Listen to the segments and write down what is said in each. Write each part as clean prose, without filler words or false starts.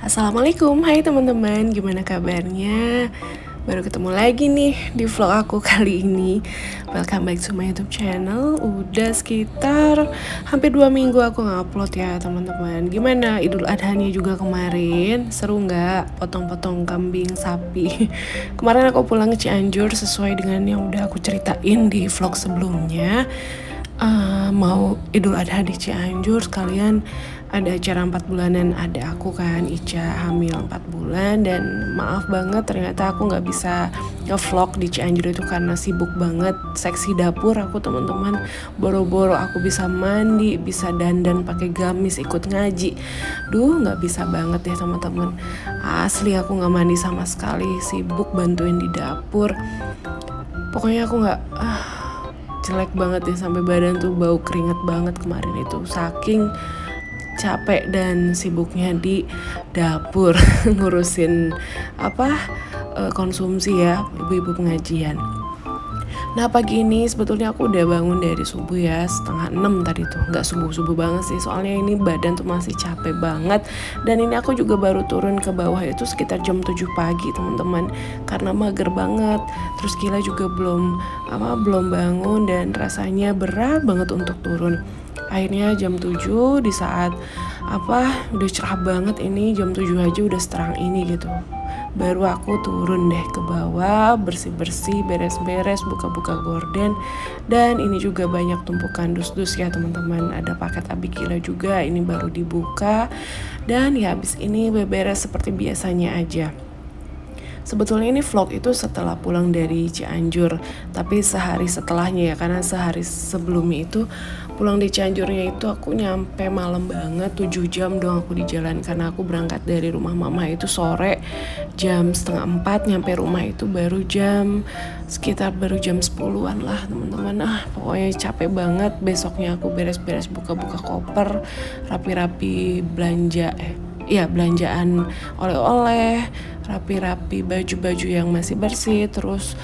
Assalamualaikum, hai teman-teman, gimana kabarnya? Baru ketemu lagi nih di vlog aku kali ini. Welcome back to my YouTube channel. Udah sekitar hampir 2 minggu aku ngupload ya teman-teman. Gimana Idul Adhanya juga kemarin? Seru nggak? Potong-potong kambing, sapi. Kemarin aku pulang ke Cianjur sesuai dengan yang udah aku ceritain di vlog sebelumnya. Mau Idul Adha di Cianjur, sekalian ada acara 4 bulanan ada aku kan, Ica hamil 4 bulan. Dan maaf banget ternyata aku nggak bisa nge-vlog di Cianjur itu karena sibuk banget seksi dapur aku teman-teman. Boro-boro aku bisa mandi, bisa dandan pakai gamis ikut ngaji. Nggak bisa banget ya teman-teman. Asli aku nggak mandi sama sekali, sibuk bantuin di dapur. Pokoknya aku nggak jelek banget ya, sampai badan tuh bau keringet banget kemarin itu, saking capek dan sibuknya di dapur ngurusin konsumsi ya ibu-ibu pengajian. Nah pagi ini sebetulnya aku udah bangun dari subuh ya, 5:30 tadi tuh. Nggak subuh-subuh banget sih, soalnya ini badan tuh masih capek banget. Dan ini aku juga baru turun ke bawah itu sekitar jam 7 pagi teman-teman, karena mager banget. Terus Gila juga belum bangun dan rasanya berat banget untuk turun. Akhirnya jam 7 di saat udah cerah banget, ini jam 7 aja udah seterang ini gitu. Baru aku turun deh ke bawah, bersih-bersih, beres-beres, buka-buka gorden. Dan ini juga banyak tumpukan dus-dus ya teman-teman. Ada paket Abigila juga, ini baru dibuka. Dan ya habis ini beberes seperti biasanya aja. Sebetulnya ini vlog itu setelah pulang dari Cianjur, tapi sehari setelahnya ya, karena sehari sebelumnya itu pulang di Cianjurnya itu aku nyampe malam banget, 7 jam doang aku di jalan, karena aku berangkat dari rumah mama itu sore jam 3:30, nyampe rumah itu baru jam 10-an lah teman-teman. Pokoknya capek banget. Besoknya aku beres-beres, buka-buka koper, rapi-rapi belanjaan oleh-oleh, rapi-rapi baju-baju yang masih bersih, terus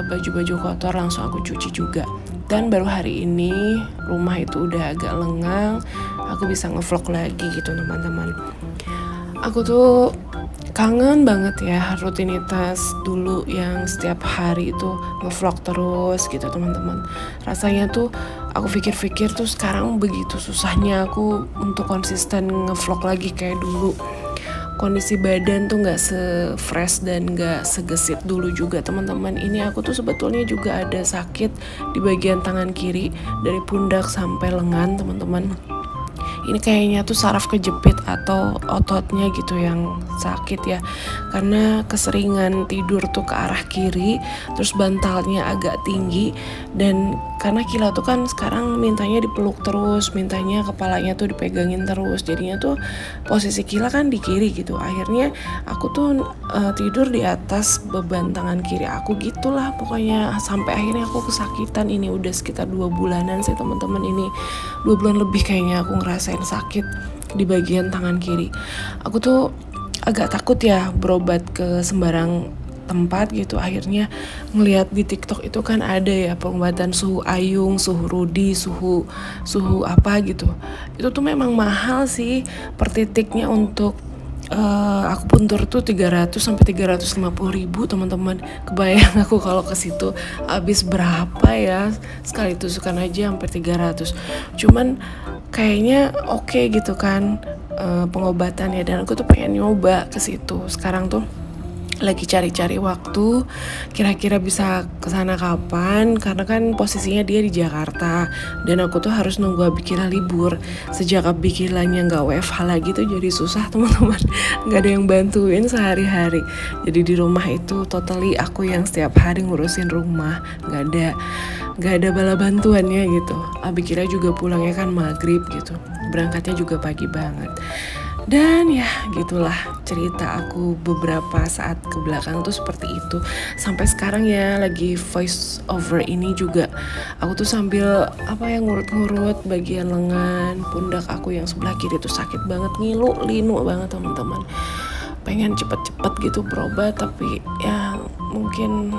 baju-baju kotor langsung aku cuci juga. Dan baru hari ini rumah itu udah agak lengang, aku bisa ngevlog lagi gitu teman-teman. Aku tuh kangen banget ya rutinitas dulu yang setiap hari itu ngevlog terus gitu teman-teman. Rasanya tuh aku pikir-pikir tuh sekarang begitu susahnya aku untuk konsisten ngevlog lagi kayak dulu. Kondisi badan tuh gak se-fresh dan gak segesit dulu juga teman-teman. Ini aku tuh sebetulnya juga ada sakit di bagian tangan kiri, dari pundak sampai lengan teman-teman. Ini kayaknya tuh saraf kejepit atau ototnya gitu yang sakit ya, karena keseringan tidur tuh ke arah kiri, terus bantalnya agak tinggi. Dan karena Kila tuh kan sekarang mintanya dipeluk terus, mintanya kepalanya tuh dipegangin terus, jadinya tuh posisi Kila kan di kiri gitu. Akhirnya aku tuh tidur di atas beban tangan kiri aku gitulah pokoknya, sampai akhirnya aku kesakitan. Ini udah sekitar 2 bulanan sih teman-teman, ini 2 bulan lebih kayaknya aku ngerasain sakit di bagian tangan kiri. Aku tuh agak takut ya berobat ke sembarang tempat gitu. Akhirnya ngelihat di TikTok itu kan ada ya pengobatan suhu ayung, suhu rudi, suhu apa gitu. Itu tuh memang mahal sih per titiknya. Untuk aku puntur tuh 300 sampai 350 ribu teman-teman. Kebayang aku kalau ke situ habis berapa ya, sekali tusukan aja hampir 300. Cuman kayaknya oke gitu kan pengobatannya, dan aku tuh pengen nyoba ke situ. Sekarang tuh lagi cari-cari waktu, kira-kira bisa kesana kapan, karena kan posisinya dia di Jakarta dan aku tuh harus nunggu Abikila libur. Sejak Abikilanya nggak WFH lagi tuh jadi susah teman-teman, nggak ada yang bantuin sehari-hari. Jadi di rumah itu totally aku yang setiap hari ngurusin rumah, nggak ada bala bantuannya gitu. Abikila juga pulangnya kan maghrib gitu, berangkatnya juga pagi banget. Dan ya gitulah cerita aku beberapa saat ke belakang tuh seperti itu. Sampai sekarang ya lagi voice over ini juga aku tuh sambil ngurut-ngurut bagian lengan, pundak aku yang sebelah kiri tuh sakit banget, linu banget teman-teman. Pengen cepet-cepet gitu berobat, tapi ya mungkin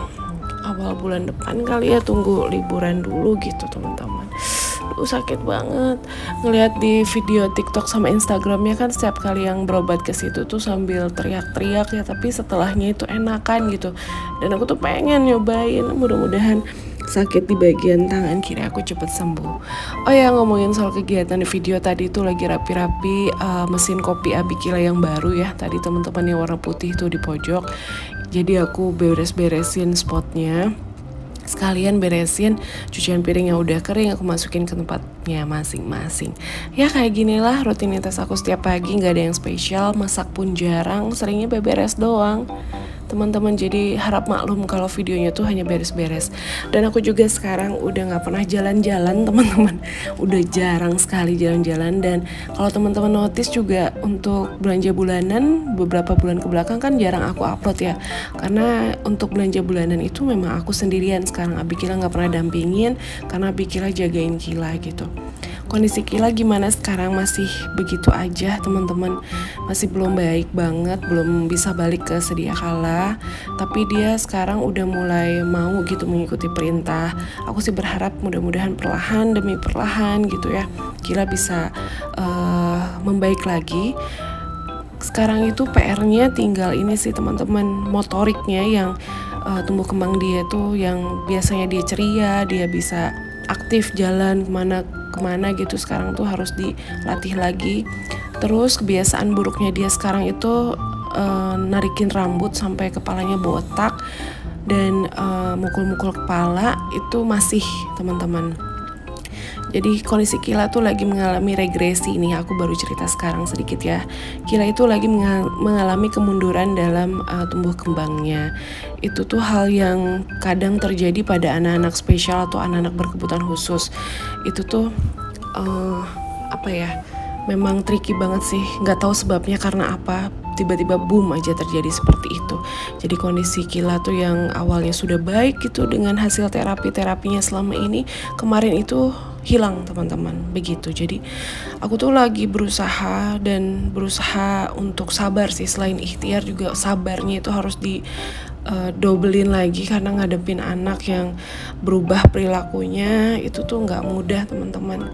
awal bulan depan kali ya, tunggu liburan dulu gitu teman-teman. aduh sakit banget. Ngelihat di video TikTok sama Instagramnya kan setiap kali yang berobat ke situ tuh sambil teriak-teriak ya, tapi setelahnya itu enakan gitu. Dan aku tuh pengen nyobain, mudah-mudahan sakit di bagian tangan kiri aku cepet sembuh. Oh ya, ngomongin soal kegiatan di video tadi tuh lagi rapi-rapi mesin kopi Abikila yang baru ya. Tadi teman-teman yang warna putih tuh di pojok. Jadi aku beres-beresin spotnya. Sekalian beresin cucian piring yang udah kering, aku masukin ke tempatnya masing-masing. Ya kayak ginilah rutinitas aku setiap pagi, gak ada yang spesial, masak pun jarang, seringnya beberes doang teman-teman. Jadi harap maklum kalau videonya tuh hanya beres-beres. Dan aku juga sekarang udah gak pernah jalan-jalan teman-teman, udah jarang sekali jalan-jalan. Dan kalau teman-teman notice juga untuk belanja bulanan beberapa bulan ke belakang kan jarang aku upload ya, karena untuk belanja bulanan itu memang aku sendirian sekarang. Abikila gak pernah dampingin karena Abikila jagain Kila gitu. Kondisi Kila gimana sekarang? Masih begitu aja teman-teman, masih belum baik banget, belum bisa balik ke sedia kala. Tapi dia sekarang udah mulai mau gitu mengikuti perintah. Aku sih berharap mudah-mudahan perlahan demi perlahan gitu ya Kila bisa membaik lagi. Sekarang itu PR-nya tinggal ini sih teman-teman, motoriknya yang tumbuh kembang dia tuh yang biasanya dia ceria, dia bisa aktif jalan kemana gitu, sekarang tuh harus dilatih lagi. Terus kebiasaan buruknya dia sekarang itu narikin rambut sampai kepalanya botak dan mukul-mukul kepala itu masih teman-teman. Jadi kondisi Kila tuh lagi mengalami regresi. Ini aku baru cerita sekarang sedikit ya. Kila itu lagi mengalami kemunduran dalam tumbuh kembangnya. Itu tuh hal yang kadang terjadi pada anak-anak spesial atau anak-anak berkebutuhan khusus. Itu tuh apa ya? Memang tricky banget sih. Nggak tahu sebabnya karena apa. Tiba-tiba boom aja terjadi seperti itu. Jadi kondisi Kila tuh yang awalnya sudah baik gitu dengan hasil terapinya selama ini, kemarin itu hilang teman-teman, begitu. Jadi aku tuh lagi berusaha untuk sabar sih. Selain ikhtiar juga sabarnya itu harus dobelin lagi karena ngadepin anak yang berubah perilakunya itu tuh nggak mudah teman-teman.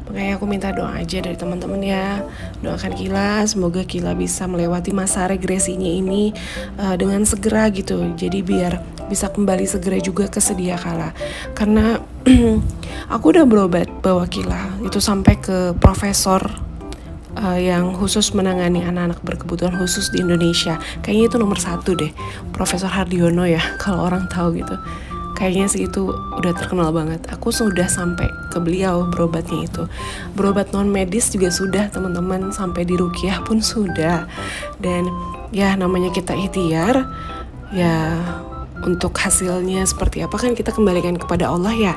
Makanya aku minta doa aja dari teman-teman ya, doakan Kila, semoga Kila bisa melewati masa regresinya ini dengan segera gitu. Jadi biar bisa kembali segera juga ke sedia kala. Karena aku udah berobat bawa Kila itu sampai ke profesor yang khusus menangani anak-anak berkebutuhan khusus di Indonesia. Kayaknya itu nomor 1 deh, Profesor Hardiono ya kalau orang tahu gitu. Kayaknya sih itu udah terkenal banget. Aku sudah sampai ke beliau berobatnya itu. Berobat non medis juga sudah teman-teman, sampai di ruqyah pun sudah. Dan ya namanya kita ikhtiar, ya untuk hasilnya seperti apa kan kita kembalikan kepada Allah ya.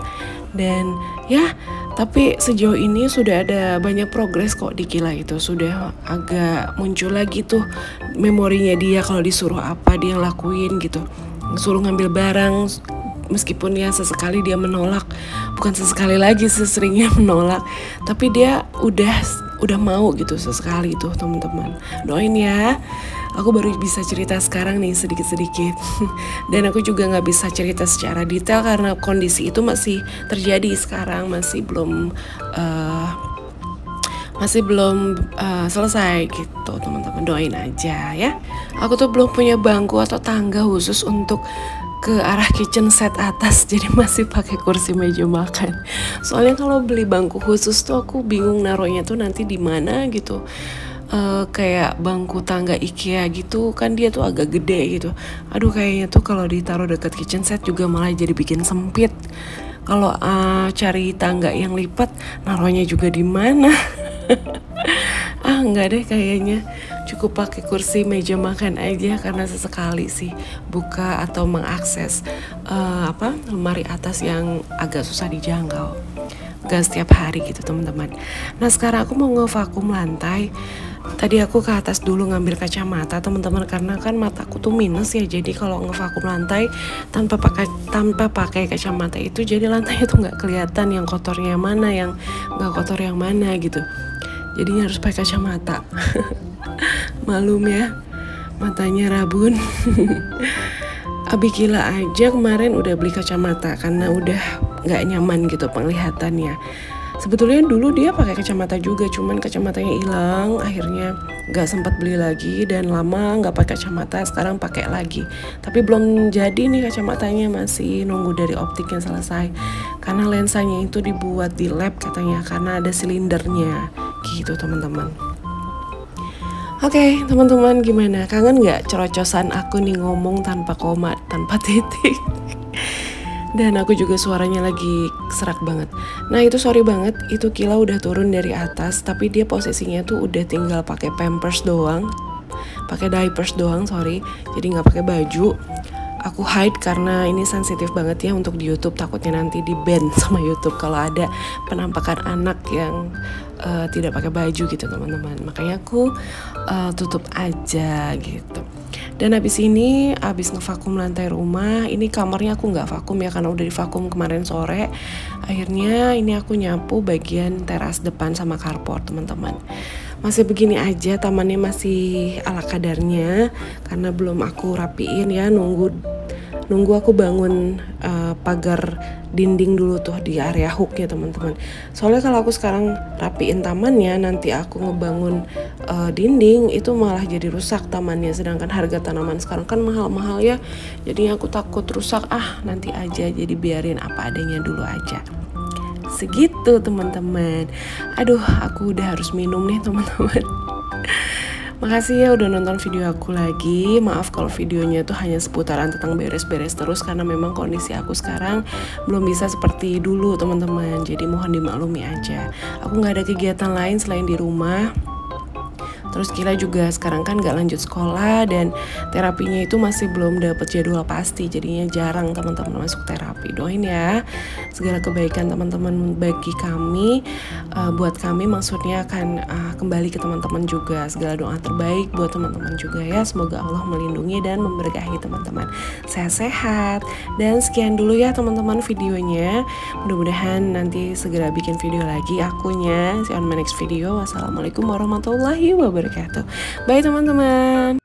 Dan ya tapi sejauh ini sudah ada banyak progres kok di Kila itu. Sudah agak muncul lagi tuh memorinya dia, kalau disuruh apa dia lakuin gitu. Suruh ngambil barang, meskipun ya sesekali dia menolak, bukan sesekali lagi, seseringnya menolak, tapi dia udah mau gitu sesekali tuh teman-teman. Doain ya. Aku baru bisa cerita sekarang nih sedikit-sedikit. Dan aku juga gak bisa cerita secara detail karena kondisi itu masih terjadi sekarang, masih belum selesai gitu teman-teman. Doain aja ya. Aku tuh belum punya bangku atau tangga khusus untuk ke arah kitchen set atas, jadi masih pakai kursi meja makan. Soalnya kalau beli bangku khusus tuh aku bingung naruhnya tuh nanti di mana gitu. Kayak bangku tangga IKEA gitu kan, dia tuh agak gede gitu. Aduh kayaknya tuh kalau ditaruh dekat kitchen set juga malah jadi bikin sempit. Kalau cari tangga yang lipat, naruhnya juga di mana? Enggak deh kayaknya. Cukup pakai kursi meja makan aja karena sesekali sih buka atau mengakses lemari atas yang agak susah dijangkau. Gak setiap hari gitu teman-teman. Nah sekarang aku mau ngevakum lantai. Tadi aku ke atas dulu ngambil kacamata teman-teman, karena kan mataku tuh minus ya. Jadi kalau ngevakum lantai tanpa pakai kacamata itu jadi lantainya tuh nggak kelihatan yang kotornya mana, yang nggak kotor yang mana gitu. Jadinya harus pakai kacamata. Malum ya, matanya rabun. Abikila aja kemarin udah beli kacamata karena udah gak nyaman gitu penglihatannya. Sebetulnya dulu dia pakai kacamata juga, cuman kacamatanya hilang, akhirnya nggak sempat beli lagi dan lama nggak pakai kacamata, sekarang pakai lagi. Tapi belum jadi nih kacamatanya, masih nunggu dari optiknya selesai. Karena lensanya itu dibuat di lab katanya, karena ada silindernya, gitu teman-teman. Oke, teman-teman, gimana? Kangen nggak cerocosan aku nih ngomong tanpa koma, tanpa titik? Dan aku juga suaranya lagi serak banget. Nah itu sorry banget, itu Kila udah turun dari atas, tapi dia posisinya tuh udah tinggal pakai pampers doang, pakai diapers doang, sorry. Jadi nggak pakai baju. Aku hide karena ini sensitif banget ya untuk di YouTube, takutnya nanti di ban sama YouTube kalau ada penampakan anak yang tidak pakai baju gitu teman-teman. Makanya aku tutup aja gitu. Dan habis ini, habis ngevakum lantai rumah, ini kamarnya aku nggak vakum ya karena udah divakum kemarin sore. Akhirnya ini aku nyapu bagian teras depan sama carport teman-teman. Masih begini aja, tamannya masih ala kadarnya karena belum aku rapiin ya, nunggu aku bangun pagar dinding dulu tuh di area hooknya teman-teman. Soalnya kalau aku sekarang rapiin tamannya, nanti aku ngebangun dinding itu malah jadi rusak tamannya. Sedangkan harga tanaman sekarang kan mahal-mahal ya. Jadi aku takut rusak, nanti aja, jadi biarin apa adanya dulu aja. Segitu teman-teman. Aduh, aku udah harus minum nih teman-teman. Makasih ya udah nonton video aku lagi. Maaf kalau videonya tuh hanya seputaran tentang beres-beres terus, karena memang kondisi aku sekarang belum bisa seperti dulu teman-teman. Jadi mohon dimaklumi aja. Aku nggak ada kegiatan lain selain di rumah. Terus Kila juga sekarang kan gak lanjut sekolah dan terapinya itu masih belum dapet jadwal pasti, jadinya jarang teman-teman masuk terapi. Doain ya segala kebaikan teman-teman bagi kami, buat kami maksudnya akan kembali ke teman-teman juga. Segala doa terbaik buat teman-teman juga ya. Semoga Allah melindungi dan memberkahi teman-teman. Sehat-sehat. Dan sekian dulu ya teman-teman videonya. Mudah-mudahan nanti segera bikin video lagi akunya. See you on my next video. Wassalamualaikum warahmatullahi wabarakatuh. Bye teman-teman.